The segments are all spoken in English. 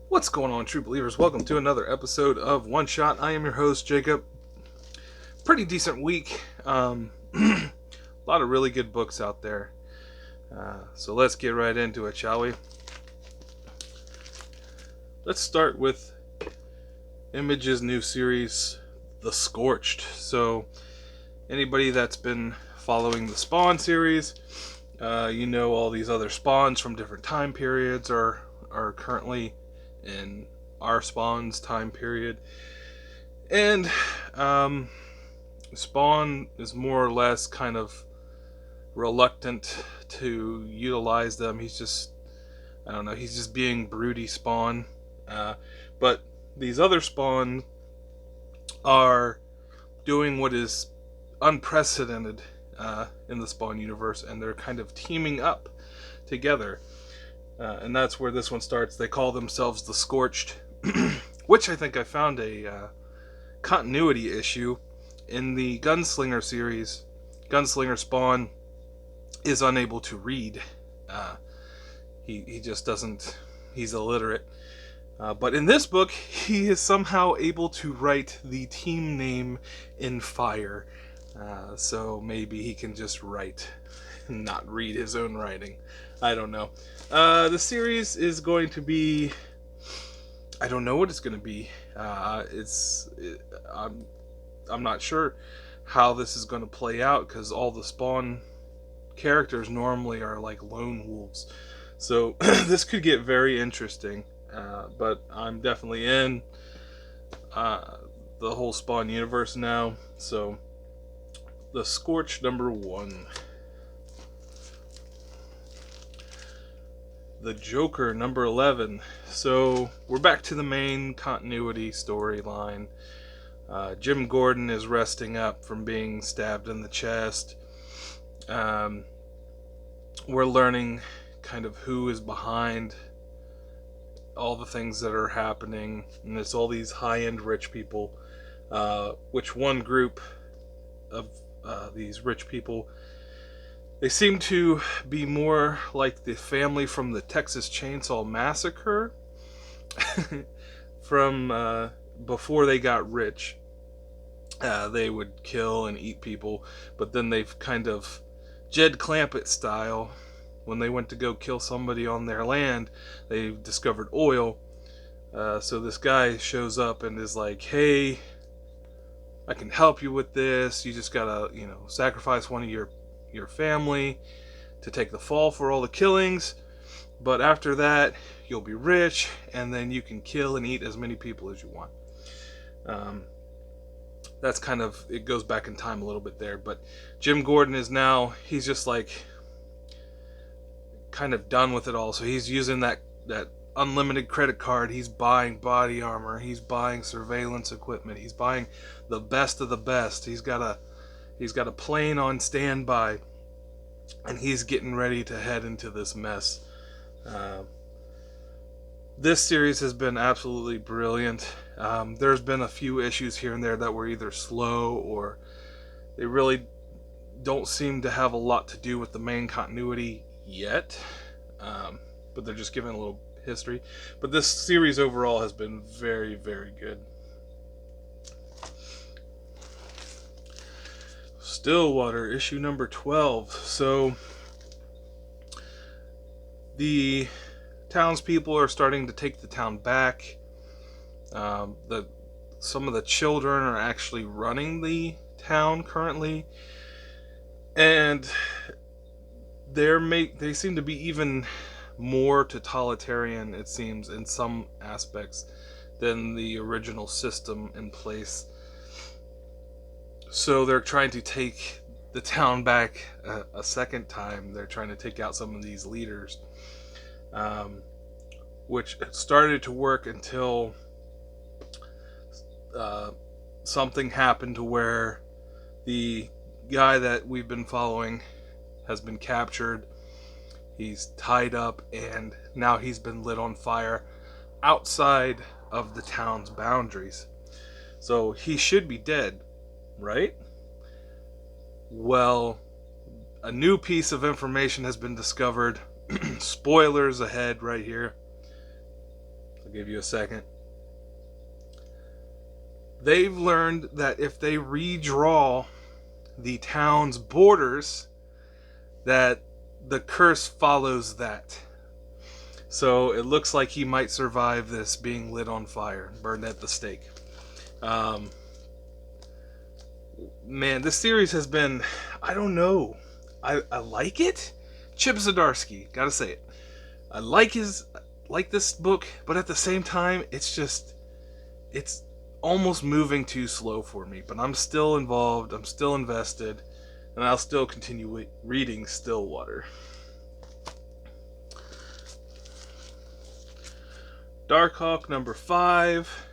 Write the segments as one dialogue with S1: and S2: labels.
S1: What's going on, true believers? Welcome to another episode of One Shot. I am your host, Jacob. Pretty decent week. A lot of really good books out there. So let's get right into it, shall we? Let's start with Image's new series, The Scorched. So, anybody that's been following the Spawn series, you know all these other Spawns from different time periods are currently in our Spawn's time period. And Spawn is more or less kind of reluctant to utilize them. He's just, I don't know, he's just being broody Spawn. But these other Spawn are doing what is unprecedented in the Spawn universe, and they're kind of teaming up together. And that's where this one starts. They call themselves the Scorched, which I think I found a continuity issue in the Gunslinger series. Gunslinger Spawn is unable to read. He just doesn't. He's illiterate. But in this book, he is somehow able to write the team name in fire. So maybe he can just write and not read his own writing. I don't know. The series is going to be... I don't know what it's going to be. I'm not sure how this is going to play out, because all the Spawn characters normally are like lone wolves. So this could get very interesting. But I'm definitely in the whole Spawn universe now. So, The Scorch #1. The Joker #11. So, we're back to the main continuity storyline. Jim Gordon is resting up from being stabbed in the chest. We're learning kind of who is behind all the things that are happening, and it's all these high-end rich people, which one group of these rich people, they seem to be more like the family from the Texas Chainsaw Massacre from before they got rich. They would kill and eat people, but then they've kind of Jed Clampett style. When they went to go kill somebody on their land, they discovered oil. So this guy shows up and is like, hey, I can help you with this. You just gotta, sacrifice one of your family to take the fall for all the killings. But after that, you'll be rich, and then you can kill and eat as many people as you want. That's kind of, it goes back in time a little bit there. But Jim Gordon is now, he's just like kind of done with it all. So he's using that unlimited credit card. He's buying body armor. He's buying surveillance equipment. He's buying the best of the best. He's got a plane on standby, and he's getting ready to head into this mess. This series has been absolutely brilliant. There's been a few issues here and there that were either slow, or they really don't seem to have a lot to do with the main continuity yet, but they're just giving a little history. But this series overall has been very, very good. Stillwater, issue #12. So the townspeople are starting to take the town back. Some of the children are actually running the town currently, and they seem to be even more totalitarian, it seems, in some aspects than the original system in place. So they're trying to take the town back a second time. They're trying to take out some of these leaders, which started to work until something happened to where the guy that we've been following has been captured. He's tied up, and now he's been lit on fire outside of the town's boundaries. So he should be dead, right? Well, a new piece of information has been discovered. Spoilers ahead right here. I'll give you a second. They've learned that if they redraw the town's borders, that the curse follows that. So it looks like he might survive this being lit on fire, burned at the stake. Man, this series has been, I don't know. I like it. Chip Zdarsky, gotta say it. I like this book, but at the same time, it's almost moving too slow for me. But I'm still involved. I'm still invested, and I'll still continue reading Stillwater. Darkhawk number 5.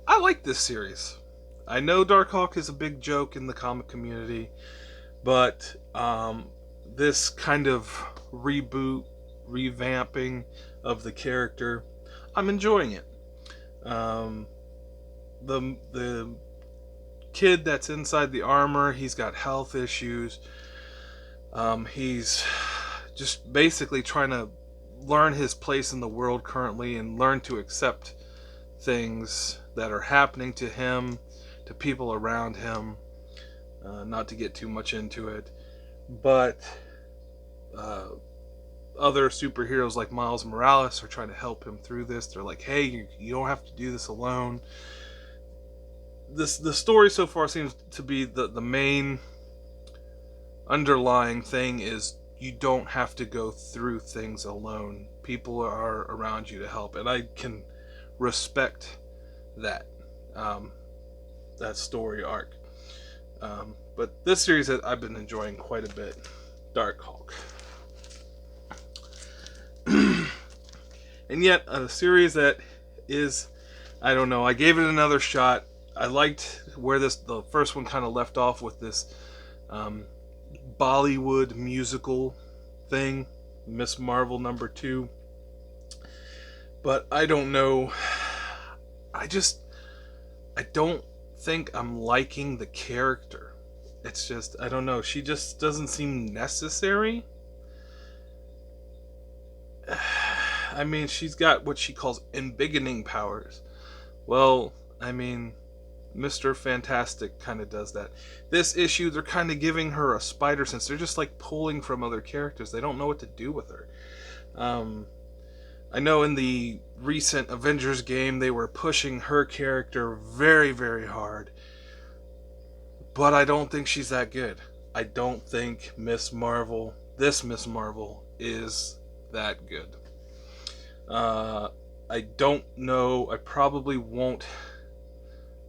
S1: I like this series. I know Darkhawk is a big joke in the comic community, but this kind of reboot, revamping of the character, I'm enjoying it. The kid that's inside the armor, he's got health issues. He's just basically trying to learn his place in the world currently and learn to accept things that are happening to him, to people around him. Not to get too much into it, but other superheroes like Miles Morales are trying to help him through this. They're like, hey, you don't have to do this alone. The story so far seems to be the main underlying thing is you don't have to go through things alone. People are around you to help, and I can respect that that story arc. But this series I've been enjoying quite a bit. Darkhawk. And yet a series that is, I don't know, I gave it another shot. I liked where the first one kind of left off with this Bollywood musical thing, Miss Marvel number 2. But I don't know. I don't think I'm liking the character. It's just, I don't know. She just doesn't seem necessary. I mean, she's got what she calls embiggening powers. Well, I mean, Mr. Fantastic kind of does that. This issue, they're kind of giving her a spider sense. They're just like pulling from other characters. They don't know what to do with her. I know in the recent Avengers game, they were pushing her character very, very hard. But I don't think she's that good. I don't think Miss Marvel, is that good. I don't know. I probably won't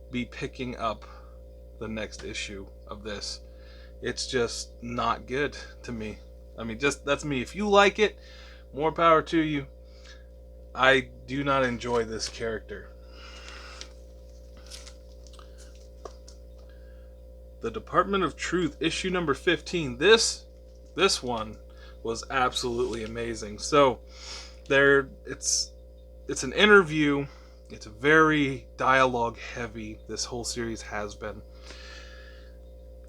S1: be picking up the next issue of this. It's just not good to me. I mean, just that's me. If you like it, more power to you. I do not enjoy this character. The Department of Truth, issue number 15. This one was absolutely amazing. So it's an interview. It's very dialogue heavy. This whole series has been.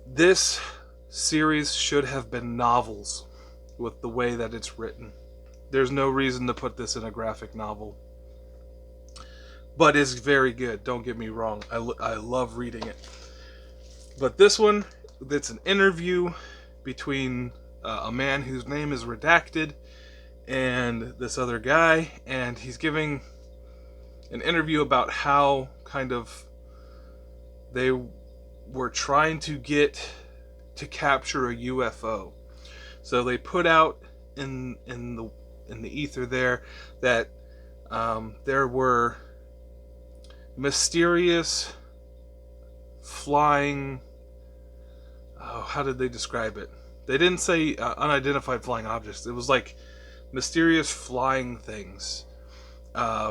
S1: This series should have been novels with the way that it's written. There's no reason to put this in a graphic novel. But it's very good, don't get me wrong. I love reading it. But this one, it's an interview between a man whose name is redacted and this other guy, and he's giving an interview about how kind of they were trying to get to capture a UFO. So they put out in the ether there that there were mysterious flying, how did they describe it? They didn't say unidentified flying objects. It was like mysterious flying things,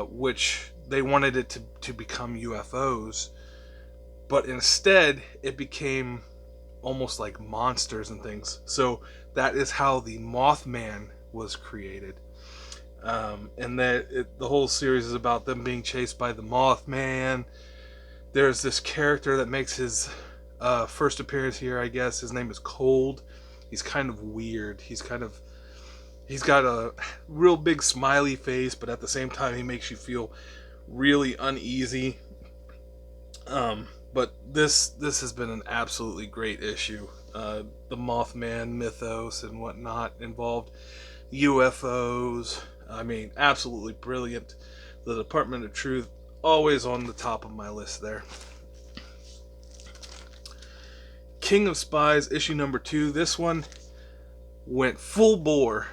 S1: which they wanted it to become UFOs, but instead it became almost like monsters and things. So that is how the Mothman was created. And the whole series is about them being chased by the Mothman. There's this character that makes his first appearance here, I guess. His name is Cold. He's kind of weird. He's kind of He's got a real big smiley face, but at the same time, he makes you feel really uneasy. But this has been an absolutely great issue. The Mothman mythos and whatnot involved UFOs. I mean, absolutely brilliant. The Department of Truth, always on the top of my list there. King of Spies, issue number 2. This one went full bore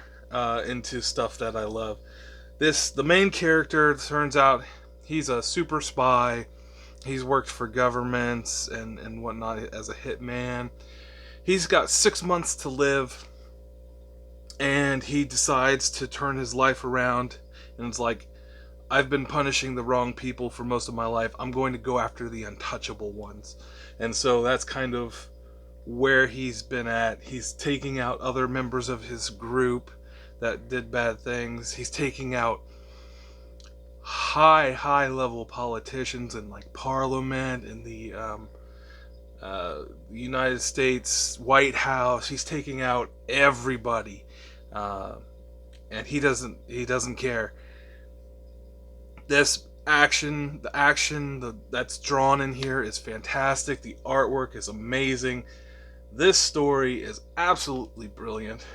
S1: into stuff that I love. The main character, turns out he's a super spy. He's worked for governments and whatnot as a hitman. He's got 6 months to live, and he decides to turn his life around. And it's like, I've been punishing the wrong people for most of my life. I'm going to go after the untouchable ones. And so that's kind of where he's been at. He's taking out other members of his group that did bad things. He's taking out high level politicians in like Parliament and the United States White House. He's taking out everybody, and he doesn't care. This action, that's drawn in here is fantastic. The artwork is amazing. This story is absolutely brilliant.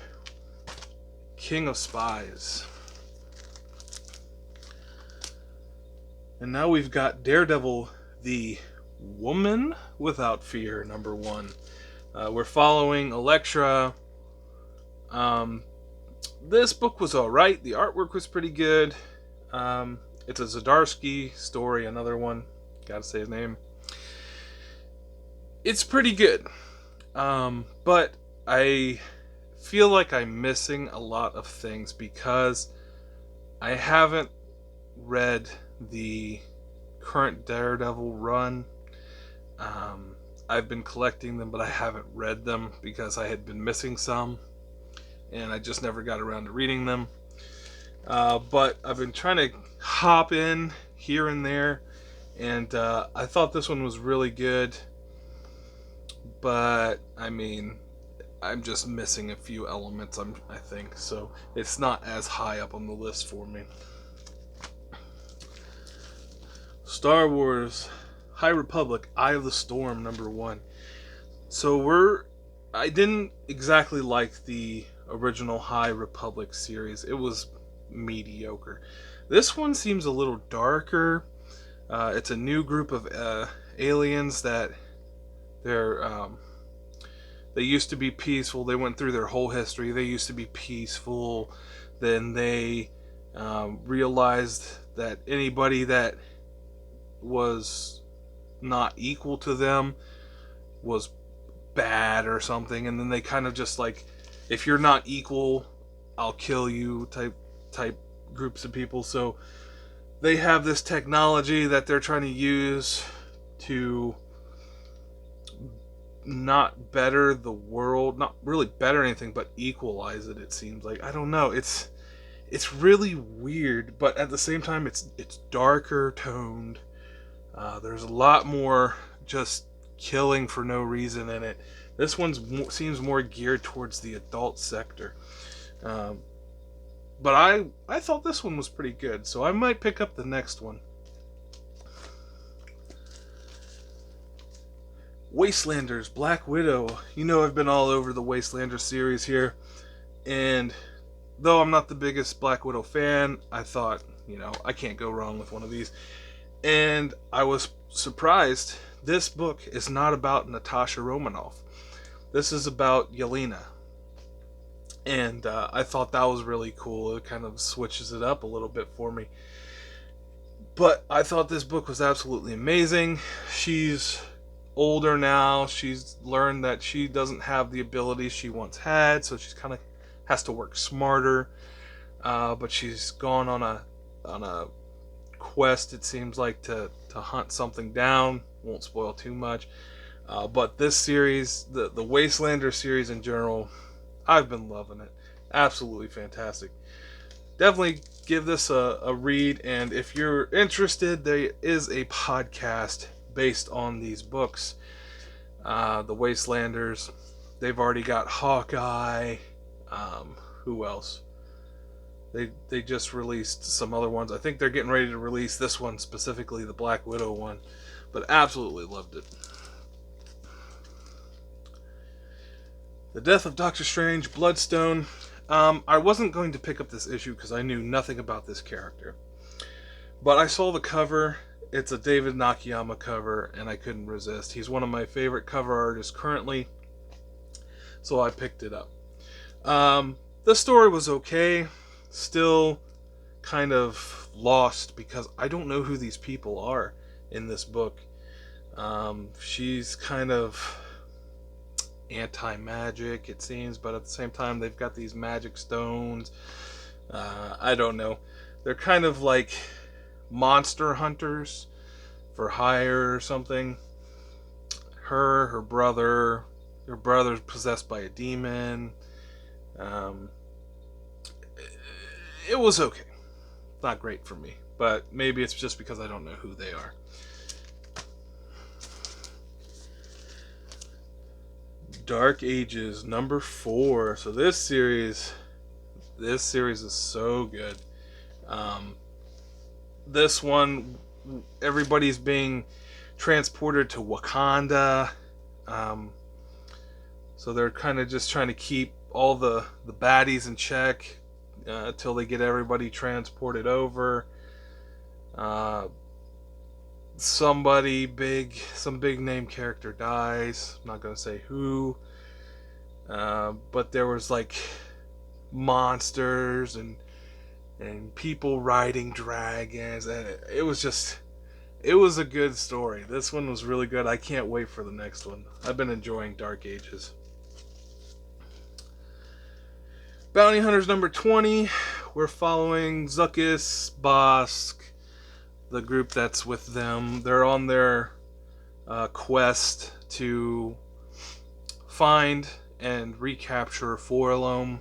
S1: King of Spies. And now we've got Daredevil the Woman Without Fear, number 1. We're following Elektra. This book was alright. The artwork was pretty good. It's a Zdarsky story, another one. Gotta say his name. It's pretty good. But I feel like I'm missing a lot of things because I haven't read the current Daredevil run. I've been collecting them, but I haven't read them because I had been missing some, and I just never got around to reading them. But I've been trying to hop in here and there, and I thought this one was really good, but I mean, I'm just missing a few elements, I think, so it's not as high up on the list for me. Star Wars High Republic Eye of the Storm, number 1. So I didn't exactly like the original High Republic series. It was mediocre. This one seems a little darker. It's a new group of aliens that they used to be peaceful. They went through their whole history. They used to be peaceful. Then they realized that anybody that was not equal to them was bad or something, and then they kind of just like, if you're not equal, I'll kill you type groups of people. So they have this technology that they're trying to use to not better the world, not really better anything, but equalize it. It seems like, I don't know, it's really weird, but at the same time it's darker toned. There's a lot more just killing for no reason in it. This one seems more geared towards the adult sector. But I thought this one was pretty good, so I might pick up the next one. Wastelanders, Black Widow. You know I've been all over the Wastelanders series here, and though I'm not the biggest Black Widow fan, I thought, I can't go wrong with one of these. And I was surprised. This book is not about Natasha Romanoff. This is about Yelena. And I thought that was really cool. It kind of switches it up a little bit for me. But I thought this book was absolutely amazing. She's older now. She's learned that she doesn't have the abilities she once had, so she's kind of has to work smarter. But she's gone on a quest, it seems like, to hunt something down. Won't spoil too much. But this series, the Wastelander series in general, I've been loving it. Absolutely fantastic. Definitely give this a read, and if you're interested, there is a podcast based on these books. The Wastelanders. They've already got Hawkeye. Who else? They just released some other ones. I think they're getting ready to release this one specifically, the Black Widow one. But absolutely loved it. The Death of Doctor Strange, Bloodstone. I wasn't going to pick up this issue because I knew nothing about this character. But I saw the cover. It's a David Nakayama cover, and I couldn't resist. He's one of my favorite cover artists currently, so I picked it up. The story was okay. Still kind of lost because I don't know who these people are in this book. She's kind of anti-magic, it seems, but at the same time they've got these magic stones. I don't know. They're kind of like monster hunters for hire or something. Her brother's possessed by a demon. It was okay. Not great for me, but maybe it's just because I don't know who they are. Dark Ages number 4. So this series is so good. This one, everybody's being transported to Wakanda. So they're kind of just trying to keep all the baddies in check until they get everybody transported over. Some big name character dies. I'm not gonna say who. But there was like monsters and people riding dragons, and it was a good story. This one was really good. I can't wait for the next one. I've been enjoying Dark Ages. Bounty Hunters number 20. We're following Zuckuss, Bosk, the group that's with them. They're on their quest to find and recapture Forlom.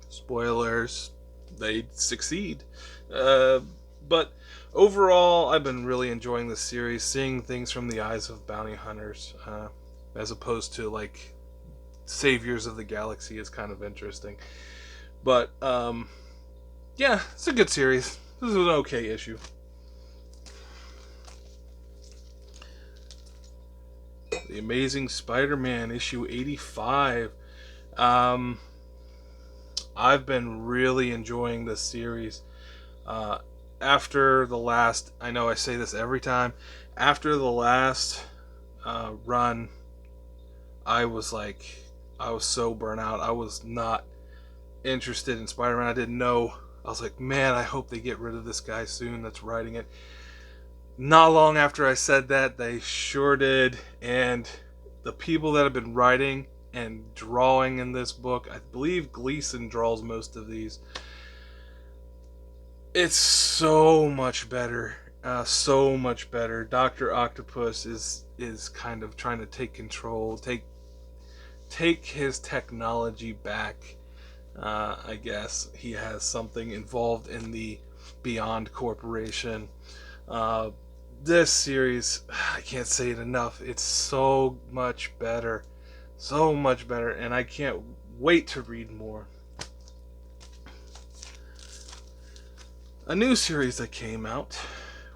S1: Spoilers, they succeed. But overall, I've been really enjoying this series, seeing things from the eyes of bounty hunters, as opposed to like saviors of the galaxy is kind of interesting. But yeah, it's a good series. This is an okay issue. The Amazing Spider-Man issue 85. I've been really enjoying this series. After the last, I know I say this every time, after the last run, I was so burnt out. I was not interested in Spider-Man. I didn't know. I was like, man, I hope they get rid of this guy soon that's writing it. Not long after I said that, they sure did. And the people that have been writing and drawing in this book, I believe Gleason draws most of these. It's so much better. So much better. Dr. Octopus is kind of trying to take control, take his technology back. I guess he has something involved in the Beyond Corporation. This series, I can't say it enough. It's so much better. So much better, and I can't wait to read more. A new series that came out,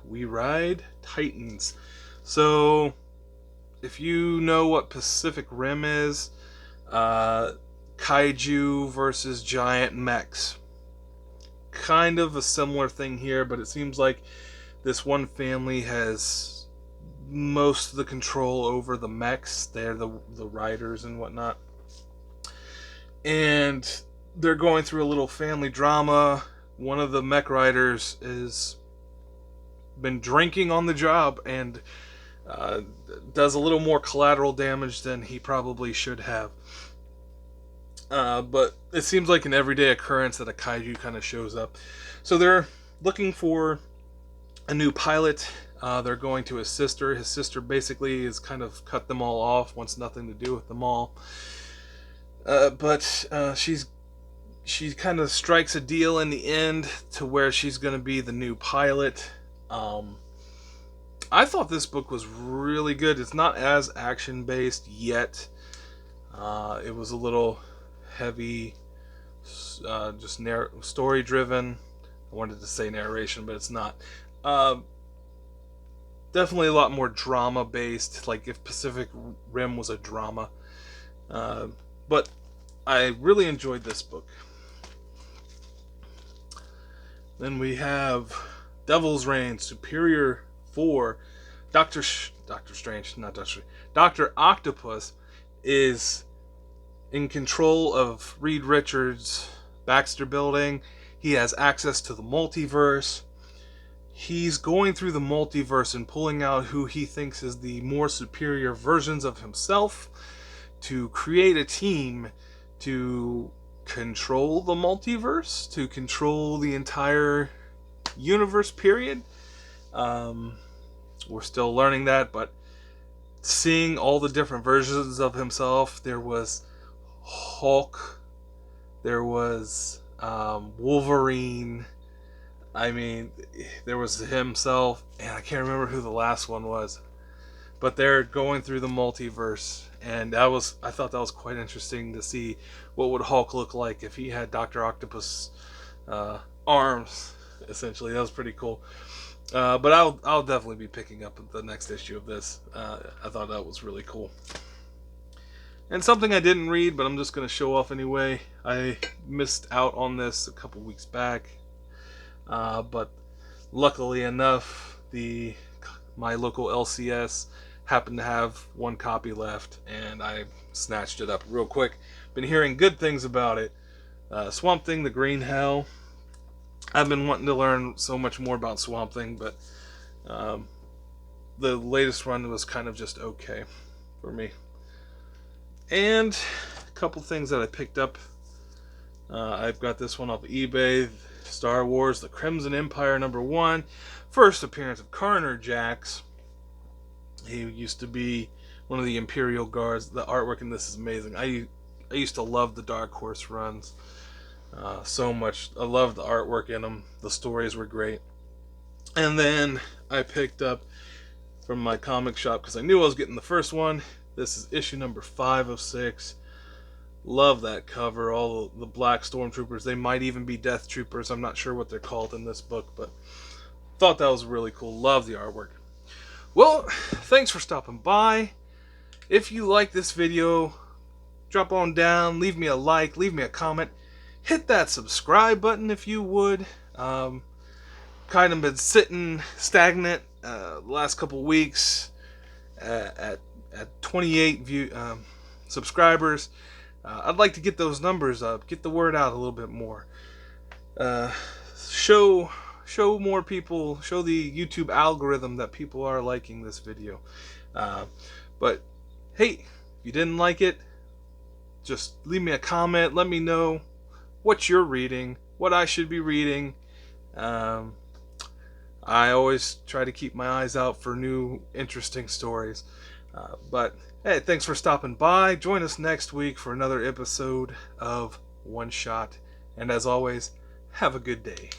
S1: We Ride Titans. So, if you know what Pacific Rim is, kaiju versus giant mechs. Kind of a similar thing here, but it seems like this one family has most of the control over the mechs. They're the riders and whatnot. And they're going through a little family drama. One of the mech riders has been drinking on the job and does a little more collateral damage than he probably should have. But it seems like an everyday occurrence that a kaiju kind of shows up. So they're looking for a new pilot. They're going to his sister. His sister basically has kind of cut them all off, wants nothing to do with them all. But she kind of strikes a deal in the end to where she's going to be the new pilot. I thought this book was really good. It's not as action based yet. It was a little heavy just story driven. I wanted to say narration, but it's not. Uh, Definitely a lot more drama based, like if Pacific Rim was a drama. Uh, but I really enjoyed this book. Then we have Devil's Reign Superior 4. Doctor Strange, not Doctor Strange. Doctor Octopus is in control of Reed Richards' Baxter building. He has access to the multiverse. He's going through the multiverse and pulling out who he thinks is the more superior versions of himself to create a team to control the multiverse, to control the entire universe, period. We're still learning that, but seeing all the different versions of himself, there was Hulk, there was Wolverine. I mean, there was himself, and I can't remember who the last one was. But they're going through the multiverse, and I thought that was quite interesting to see what would Hulk look like if he had Dr. Octopus arms. Essentially, that was pretty cool. But I'll definitely be picking up the next issue of this. I thought that was really cool. And something I didn't read, but I'm just going to show off anyway. I missed out on this a couple weeks back. But luckily enough, my local LCS happened to have one copy left, and I snatched it up real quick. Been hearing good things about it. Swamp Thing, the Green Hell. I've been wanting to learn so much more about Swamp Thing, but the latest run was kind of just okay for me. And a couple things that I picked up. I've got this one off eBay. Star Wars, The Crimson Empire #1. First appearance of Carner Jax. He used to be one of the Imperial Guards. The artwork in this is amazing. I used to love the Dark Horse runs so much. I loved the artwork in them. The stories were great. And then I picked up from my comic shop, because I knew I was getting the first one. This is issue number 5 of 6. Love that cover. All the black stormtroopers. They might even be death troopers. I'm not sure what they're called in this book, but thought that was really cool. Love the artwork. Well, thanks for stopping by. If you like this video, drop on down, leave me a like, leave me a comment. Hit that subscribe button if you would. Kind of been sitting stagnant the last couple weeks at 28 subscribers. I'd like to get those numbers up, get the word out a little bit more. Show more people, show the YouTube algorithm that people are liking this video. But hey, if you didn't like it, just leave me a comment. Let me know what you're reading, what I should be reading. I always try to keep my eyes out for new, interesting stories. But hey, thanks for stopping by. Join us next week for another episode of One Shot. And as always, have a good day.